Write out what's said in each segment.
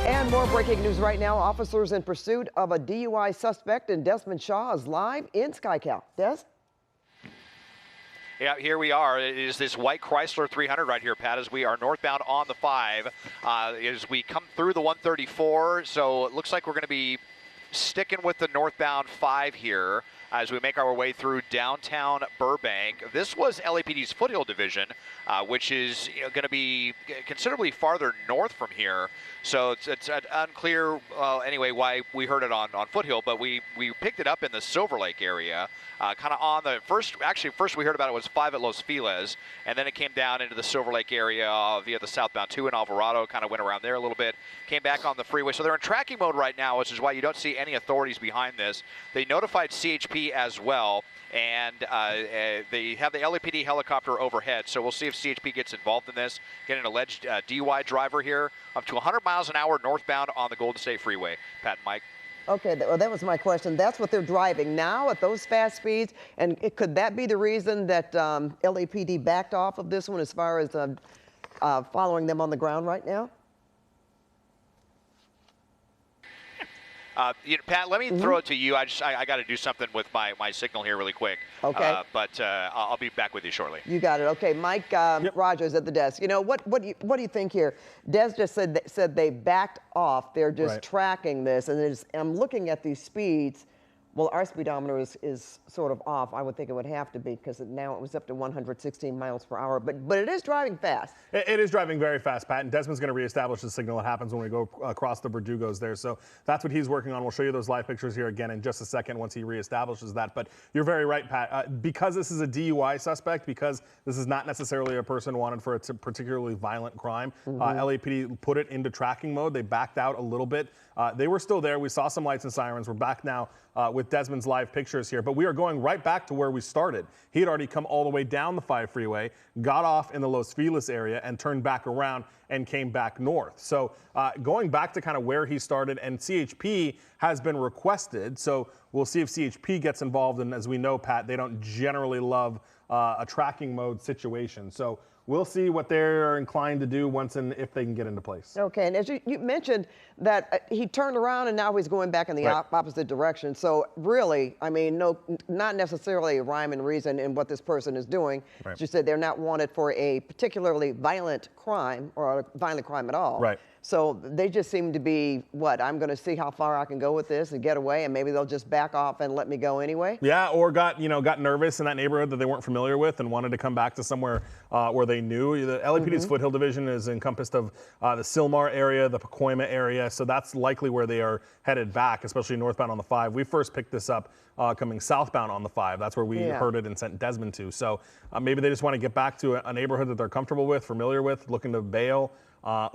And more breaking news right now. Officers in pursuit of a DUI suspect in Desmond Shaw is live in SkyCal. Des? Yeah, here we are. It is this white Chrysler 300 right here, Pat, as we are northbound on the 5. As we come through the 134, so it looks like we're going to be sticking with the northbound 5 here as we make our way through downtown Burbank. This was LAPD's Foothill Division, which is going to be considerably farther north from here. So it's unclear, anyway, why we heard it on Foothill, but we picked it up in the Silver Lake area, kind of on the first we heard about it was 5 at Los Feliz, and then it came down into the Silver Lake area via the southbound 2 in Alvarado, kind of went around there a little bit, came back on the freeway. So they're in tracking mode right now, which is why you don't see any authorities behind this. They notified CHP as well, and they have the LAPD helicopter overhead, so we'll see if CHP gets involved in this. Get an alleged DUI driver here up to 100 miles an hour northbound on the Golden State Freeway. Pat and Mike. Okay, well, that was my question. That's what they're driving now at those fast speeds, and could that be the reason that LAPD backed off of this one as far as following them on the ground right now? Pat, let me throw it to you. I got to do something with my signal here really quick. Okay. But I'll be back with you shortly. You got it. Okay, Mike Rogers at the desk. You know, what do you think here? Des just said they backed off. They're just tracking this, and I'm looking at these speeds. Well, our speedometer is sort of off. I would think it would have to be because now it was up to 116 miles per hour. But it is driving fast. It is driving very fast, Pat. And Desmond's going to reestablish the signal. It happens when we go across the Verdugos there. So that's what he's working on. We'll show you those live pictures here again in just a second once he reestablishes that. But you're very right, Pat. Because this is a DUI suspect, because this is not necessarily a person wanted for a particularly violent crime, LAPD put it into tracking mode. They backed out a little bit. They were still there. We saw some lights and sirens. We're back now with Desmond's live pictures here, but we are going right back to where we started. He had already come all the way down the 5 freeway, got off in the Los Feliz area, and turned back around and came back north. So going back to kind of where he started, and CHP has been requested, so we'll see if CHP gets involved, and as we know, Pat, they don't generally love a tracking mode situation. So we'll see what they're inclined to do once and if they can get into place. Okay, and as you mentioned that he turned around and now he's going back in the opposite direction. So really, I mean, not necessarily a rhyme and reason in what this person is doing. As you said, they're not wanted for a particularly violent crime or a violent crime at all. Right. So they just seem to be, I'm going to see how far I can go with this and get away, and maybe they'll just back off and let me go anyway? Yeah, or got nervous in that neighborhood that they weren't familiar with and wanted to come back to somewhere where they knew. The LAPD's Foothill Division is encompassed of the Sylmar area, the Pacoima area, so that's likely where they are headed back, especially northbound on the 5. We first picked this up coming southbound on the 5. That's where we heard it and sent Desmond to. So maybe they just want to get back to a neighborhood that they're comfortable with, familiar with, looking to bail.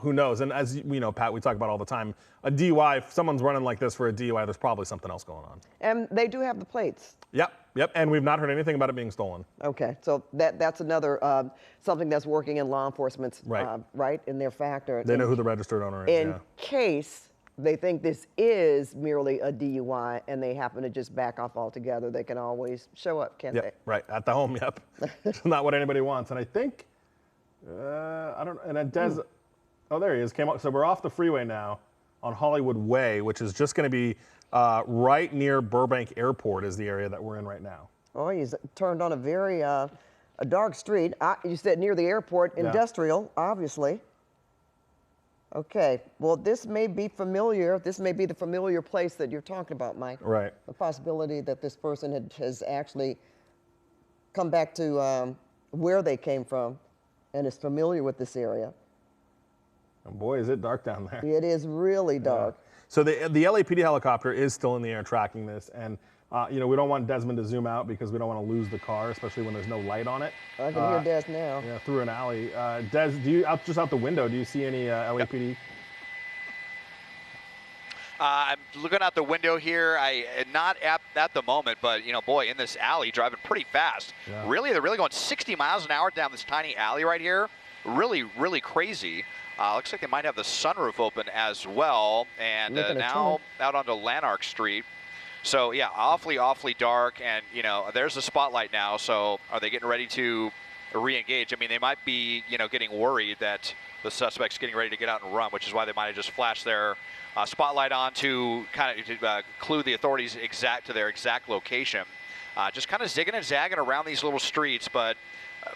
Who knows? And as we know, Pat, we talk about all the time, a DUI, if someone's running like this for a DUI, there's probably something else going on. And they do have the plates. Yep. And we've not heard anything about it being stolen. Okay, so that's another something that's working in law enforcement's right in their factor. They know who the registered owner is. In case they think this is merely a DUI and they happen to just back off altogether, they can always show up, can't they? Right, at the home, It's not what anybody wants. And I think, I don't know, and then Des, oh, there he is, came up. So we're off the freeway now on Hollywood Way, which is just going to be right near Burbank Airport is the area that we're in right now. Oh, he's turned on a very a dark street. You said near the airport, industrial, obviously. Okay, well, this may be familiar. This may be the familiar place that you're talking about, Mike. Right. The possibility that this person has actually come back to where they came from and is familiar with this area. And boy, is it dark down there. It is really dark. So the LAPD helicopter is still in the air tracking this, and we don't want Desmond to zoom out because we don't want to lose the car, especially when there's no light on it. I can hear Des now. Yeah, through an alley. Des, do you just out the window? Do you see any LAPD? I'm looking out the window here. Not at the moment, but boy, in this alley, driving pretty fast. Yeah. Really, they're really going 60 miles an hour down this tiny alley right here. Really, really crazy. Looks like they might have the sunroof open as well. And now out onto Lanark Street. So yeah, awfully dark. And there's the spotlight now. So are they getting ready to re-engage? I mean, they might be getting worried that the suspect's getting ready to get out and run, which is why they might have just flashed their spotlight on to kind of clue the authorities to their exact location. Just kind of zigging and zagging around these little streets, but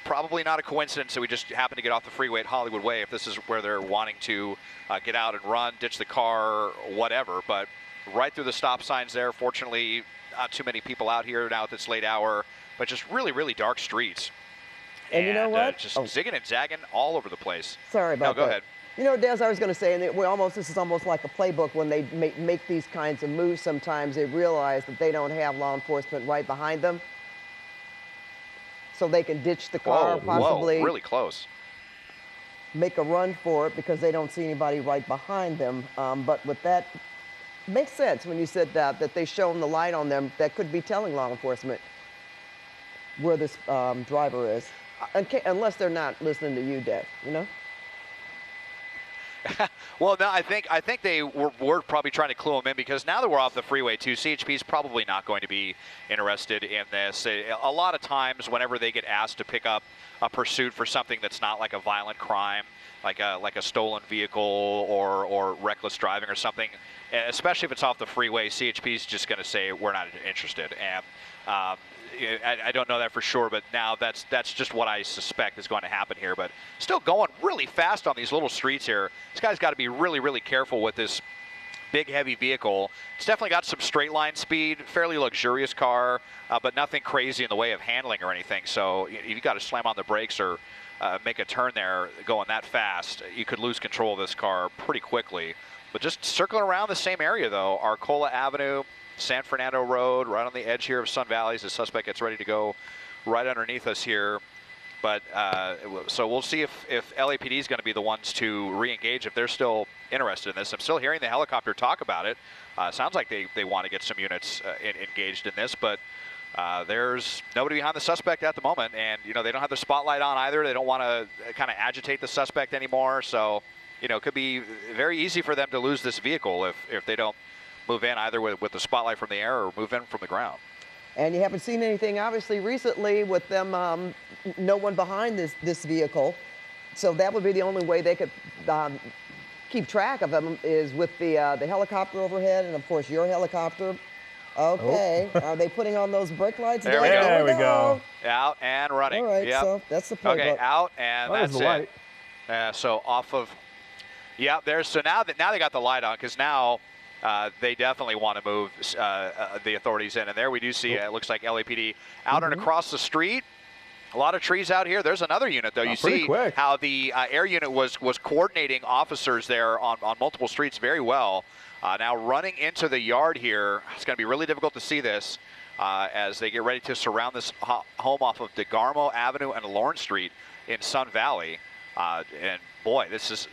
probably not a coincidence that we just happened to get off the freeway at Hollywood Way if this is where they're wanting to get out and run, ditch the car, whatever. But right through the stop signs there. Fortunately, not too many people out here now at this late hour, but just really, really dark streets. And you know what? Just zigging and zagging all over the place. Sorry about that. No, go ahead. You know, Des, I was going to say, and this is almost like a playbook when they make these kinds of moves. Sometimes they realize that they don't have law enforcement right behind them, so they can ditch the car, possibly really close, make a run for it because they don't see anybody right behind them. But with that, makes sense when you said that they shone the light on them. That could be telling law enforcement where this driver is, unless they're not listening to you, Des. You know. Well, no, I think they were probably trying to clue them in, because now that we're off the freeway too, CHP is probably not going to be interested in this. A lot of times whenever they get asked to pick up a pursuit for something that's not like a violent crime, like a stolen vehicle or reckless driving or something, especially if it's off the freeway, CHP is just going to say we're not interested. And I don't know that for sure, but now that's just what I suspect is going to happen here. But still going really fast on these little streets here. This guy's got to be really, really careful with this big, heavy vehicle. It's definitely got some straight line speed, fairly luxurious car, but nothing crazy in the way of handling or anything. So you've got to slam on the brakes or make a turn there going that fast. You could lose control of this car pretty quickly. But just circling around the same area, though, Arcola Avenue, San Fernando Road, right on the edge here of Sun Valley, as the suspect gets ready to go right underneath us here. But so we'll see if LAPD is going to be the ones to re-engage if they're still interested in this. I'm still hearing the helicopter talk about it. Sounds like they want to get some units engaged in this, but there's nobody behind the suspect at the moment, and they don't have the spotlight on either. They don't want to kind of agitate the suspect anymore. So it could be very easy for them to lose this vehicle if they don't move in either with the spotlight from the air or move in from the ground. And you haven't seen anything, obviously, recently with them, no one behind this vehicle. So that would be the only way they could keep track of them, is with the helicopter overhead and, of course, your helicopter. Okay. Oh. Are they putting on those brake lights? There we go. There we go. Out and running. All right, yep. So that's the playbook. Okay, out, and There's that's the light. So off of, yeah, so now they got the light on, because now they definitely want to move the authorities in. And there we do see, it looks like LAPD out and across the street. A lot of trees out here. There's another unit, though. You see how the air unit was coordinating officers there on multiple streets very well. Now running into the yard here, it's going to be really difficult to see this as they get ready to surround this home off of DeGarmo Avenue and Lawrence Street in Sun Valley. And boy, this is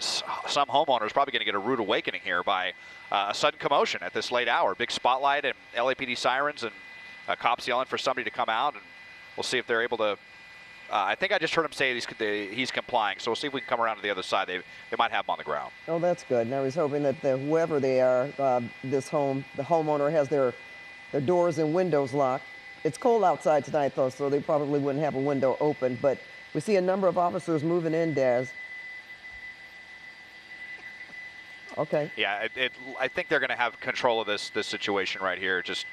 some homeowners probably going to get a rude awakening here by a sudden commotion at this late hour. Big spotlight and LAPD sirens and cops yelling for somebody to come out, and we'll see if they're able to. I think I just heard him say he's complying, so we'll see if we can come around to the other side. They might have him on the ground. Oh, that's good. And I was hoping that whoever they are, the homeowner has their doors and windows locked. It's cold outside tonight, though, so they probably wouldn't have a window open. But we see a number of officers moving in, Des. Okay. Yeah, I think they're going to have control of this situation right here. Just,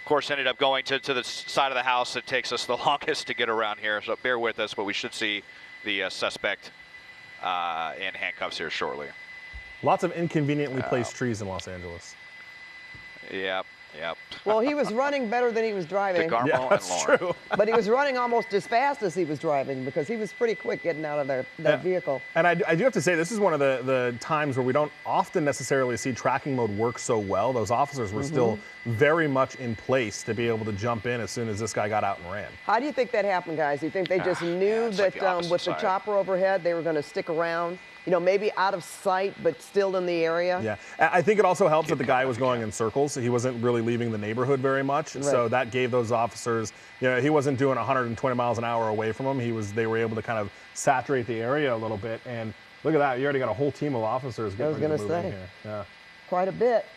of course, ended up going to the side of the house. It takes us the longest to get around here, so bear with us. But we should see the suspect in handcuffs here shortly. Lots of inconveniently placed trees in Los Angeles. Yep. Well, he was running better than he was driving. DeGarmo that's and Lauren. true. But he was running almost as fast as he was driving, because he was pretty quick getting out of that vehicle. And I do have to say, this is one of the times where we don't often necessarily see tracking mode work so well. Those officers were still very much in place to be able to jump in as soon as this guy got out and ran. How do you think that happened, guys? Do you think they just knew that like with the chopper overhead they were going to stick around? Maybe out of sight, but still in the area? Yeah, I think it also helps that the guy was going in circles. He wasn't really leaving the neighborhood very much. Right. So that gave those officers, he wasn't doing 120 miles an hour away from him. They were able to kind of saturate the area a little bit. And look at that, you already got a whole team of officers getting ready to move in here. Yeah. Quite a bit.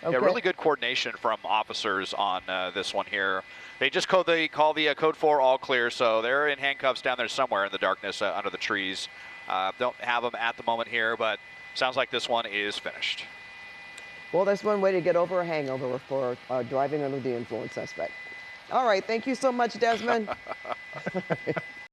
Yeah, really good coordination from officers on this one here. They just call the code 4 all clear, so they're in handcuffs down there somewhere in the darkness under the trees. Don't have them at the moment here, but sounds like this one is finished. Well, that's one way to get over a hangover for driving under the influence suspect. All right, thank you so much, Desmond.